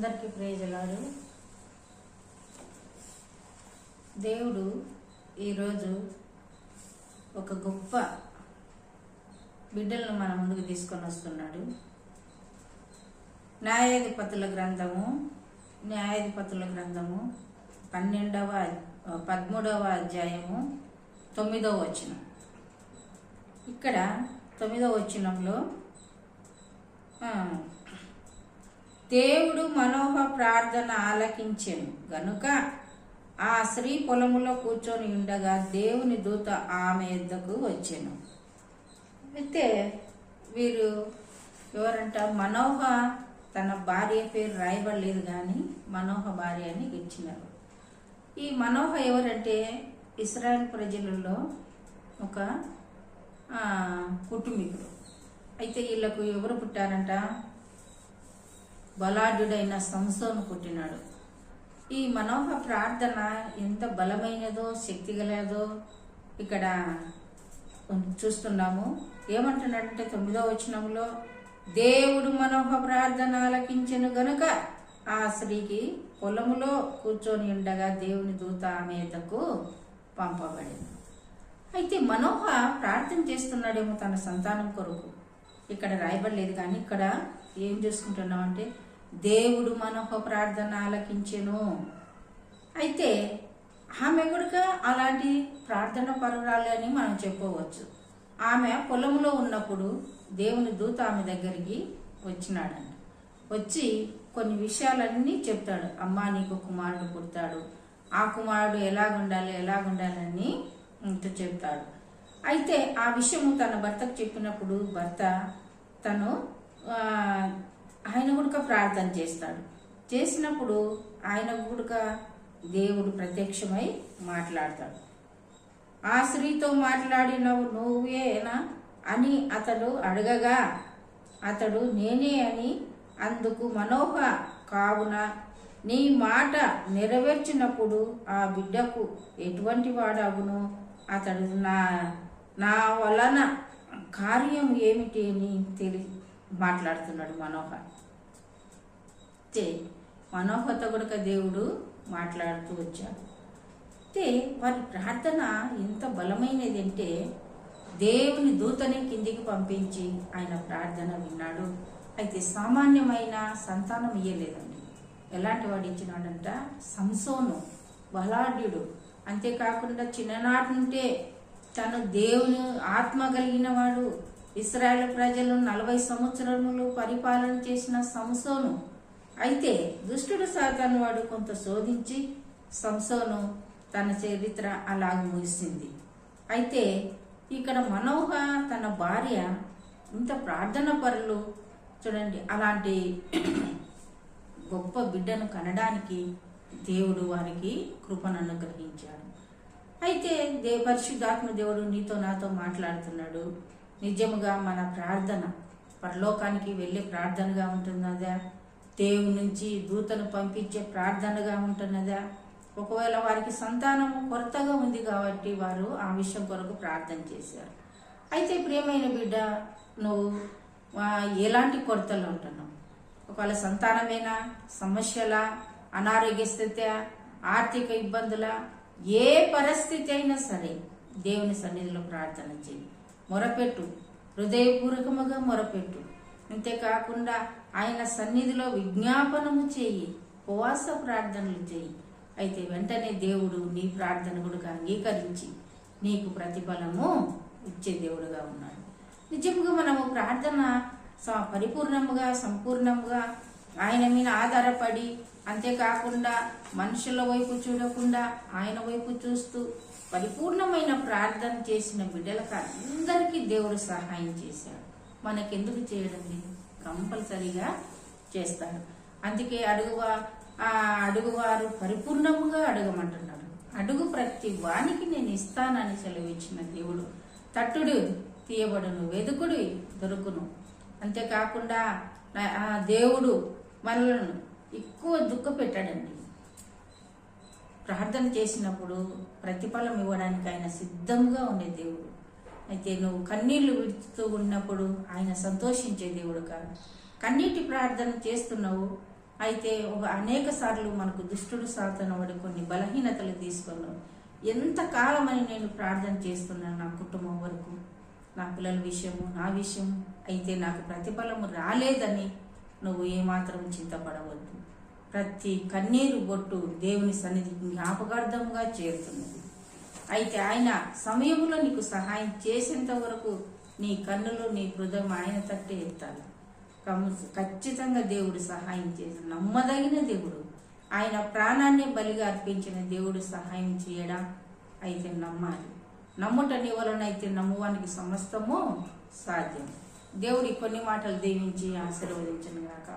అందరికీ ప్రేజలాడు. దేవుడు ఈరోజు ఒక గొప్ప బిడ్డలను మన ముందుకు తీసుకొని వస్తున్నాడు. న్యాయాధిపతుల గ్రంథము 13వ అధ్యాయము 9వ వచనం. ఇక్కడ 9వ వచనంలో దేవుడు మనోహ ప్రార్థన ఆలకించెను గనుక ఆ స్త్రీ పొలములో కూర్చొని ఉండగా దేవుని దూత ఆమె యొద్దకు వచ్చెను. అయితే వీరు ఎవరంట? మనోహ తన భార్య పేరు రాయబడలేదు, కానీ మనోహ భార్య అని ఇచ్చినారు. ఈ మనోహ ఎవరంటే ఇశ్రాయేల్ ప్రజలలో ఒక కుటుంబీకుడు. అయితే వీళ్ళకు ఎవరు పుట్టారంట? బలాఢ్యుడైన సంసోను పుట్టినాడు. ఈ మనోహ ప్రార్థన ఎంత బలమైనదో శక్తి గలదో ఇక్కడ చూస్తున్నాము. ఏమంటున్నాడంటే 9వ వచనంలో, దేవుడు మనోహ ప్రార్థన ఆలకించెను గనుక ఆ స్త్రీకి పొలములో కూర్చొని ఉండగా దేవుని దూత ఆమె యొద్దకు పంపబడింది. అయితే మనోహ ప్రార్థన చేస్తున్నాడేమో తన సంతానం కొరకు. ఇక్కడ రాయబడలేదు, కానీ ఇక్కడ ఏం చేసుకుంటున్నామంటే దేవుడు మనోహ ప్రార్థన ఆలకించెను. అయితే ఆమె కూడా అలాంటి ప్రార్థన పరురాలు అని మనం చెప్పవచ్చు. ఆమె పొలంలో ఉన్నప్పుడు దేవుని దూత ఆమె దగ్గరికి వచ్చినాడంట. వచ్చి కొన్ని విషయాలన్నీ చెప్తాడు. అమ్మా, నీకు కుమారుడు పుడతాడు, ఆ కుమారుడు ఎలాగుండాలని చెప్తాడు. అయితే ఆ విషయము తన భర్తకు చెప్పినప్పుడు భర్త ఆయన కూడా ప్రార్థన చేస్తాడు. చేసినప్పుడు ఆయన కూడా దేవుడు ప్రత్యక్షమై మాట్లాడతాడు. ఆ స్త్రీతో మాట్లాడినవు నువ్వేనా అని అతడు అడగగా అతడు నేనే అని అందుకు మనోహ, కావున నీ మాట నెరవేర్చినప్పుడు ఆ బిడ్డకు ఎటువంటి వాడవును, అతడు నా వలన కార్యం ఏమిటి అని మాట్లాడుతున్నాడు మనోహ. మనోహతో కూడా దేవుడు మాట్లాడుతూ వచ్చాడు. అయితే వారి ప్రార్థన ఎంత బలమైనది అంటే దేవుని దూతని కిందికి పంపించి ఆయన ప్రార్థన విన్నాడు. అయితే సామాన్యమైన సంతానం ఇయ్యలేదండి. ఎలాంటి వాడు ఇచ్చినాడంట? సంసోను, బలాఢ్యుడు. అంతేకాకుండా చిన్ననాటి నుండే తను దేవుని ఆత్మ కలిగిన వాడు. ఇశ్రాయేలు ప్రజలను 40 సంవత్సరములు పరిపాలన చేసిన సంసోను. అయితే దుష్టుడు సాతాను వాడు కొంత శోధించి సంసోను తన చరిత్ర అలాగ ముగిసింది. అయితే ఇక్కడ మనోహ తన భార్య ఇంత ప్రార్థన పరులు చూడండి, అలాంటి గొప్ప బిడ్డను కనడానికి దేవుడు వారికి కృపను అనుగ్రహించాడు. అయితే పరిశుద్ధాత్మ దేవుడు నీతో నాతో మాట్లాడుతున్నాడు. నిజముగా మన ప్రార్థన పరలోకానికి వెళ్ళే ప్రార్థనగా ఉంటున్నదా? దేవుని నుంచి దూతను పంపించే ప్రార్థనగా ఉంటున్నదా? ఒకవేళ వారికి సంతానము కొరతగా ఉంది కాబట్టి వారు ఆ విషయం కొరకు ప్రార్థన చేశారు. అయితే ప్రియమైన బిడ్డ, నువ్వు ఎలాంటి కొరతలు ఉంటున్నావు? ఒకవేళ సంతానమేనా, సమస్యల, అనారోగ్య స్థితి, ఆర్థిక ఇబ్బందుల, ఏ పరిస్థితి అయినా సరే దేవుని సన్నిధిలో ప్రార్థన చేయి, మొరపెట్టు, హృదయపూర్వకముగా మొరపెట్టు. అంతేకాకుండా ఆయన సన్నిధిలో విజ్ఞాపనము చేయి, ఉపవాస ప్రార్థనలు చేయి. అయితే వెంటనే దేవుడు నీ ప్రార్థన కూడా అంగీకరించి నీకు ప్రతిఫలము ఇచ్చే దేవుడుగా ఉన్నాడు. నిజంగా మనము ప్రార్థన పరిపూర్ణముగా సంపూర్ణముగా ఆయన మీద ఆధారపడి, అంతేకాకుండా మనుషుల వైపు చూడకుండా ఆయన వైపు చూస్తూ పరిపూర్ణమైన ప్రార్థన చేసిన బిడ్డలకు అందరికీ దేవుడు సహాయం చేశాడు. మనకెందుకు చేయడండి? కంపల్సరీగా చేస్తాడు. అందుకే అడుగువారు పరిపూర్ణముగా అడగమంటున్నాడు. అడుగు ప్రతి వానికి నేను ఇస్తానని సెలవిచ్చిన దేవుడు. తట్టుడు తీయబడును, వెదుకుడు దొరుకును. అంతేకాకుండా దేవుడు మనలను ఎక్కువ దుఃఖ పెట్టాడండి. ప్రార్థన చేసినప్పుడు ప్రతిఫలం ఇవ్వడానికి ఆయన సిద్ధంగా ఉండే దేవుడు. అయితే నువ్వు కన్నీళ్లు విడుతూ ఉన్నప్పుడు ఆయన సంతోషించే దేవుడు కాదు. కన్నీటి ప్రార్థన చేస్తున్నావు, అయితే అనేక సార్లు మనకు దుష్టుడు సాతన వాడు కొన్ని బలహీనతలు తీసుకున్నాడు. ఎంతకాలమని నేను ప్రార్థన చేస్తున్నాను నా కుటుంబం వరకు, నా పిల్లల విషయము, నా విషయము. అయితే నాకు ప్రతిఫలము రాలేదని నువ్వు ఏమాత్రం చింతపడవద్దు. ప్రతి కన్నీరు బొట్టు దేవుని సన్నిధి జ్ఞాపకార్థంగా చేరుతున్నది. అయితే ఆయన సమయంలో నీకు సహాయం చేసేంత వరకు నీ కన్నులు, నీ హృదయం ఆయన తట్టే ఎత్తాలి. ఖచ్చితంగా దేవుడు సహాయం చేసి నమ్మదగిన దేవుడు, ఆయన ప్రాణాన్ని బలిగా అర్పించిన దేవుడు సహాయం చేయడా? అయితే నమ్మాలి. నమ్ముట నీ వలనైతే నమ్మువానికి సమస్తము సాధ్యం. దేవుడి కొన్ని మాటలు దీవించి ఆశీర్వదించను గాక.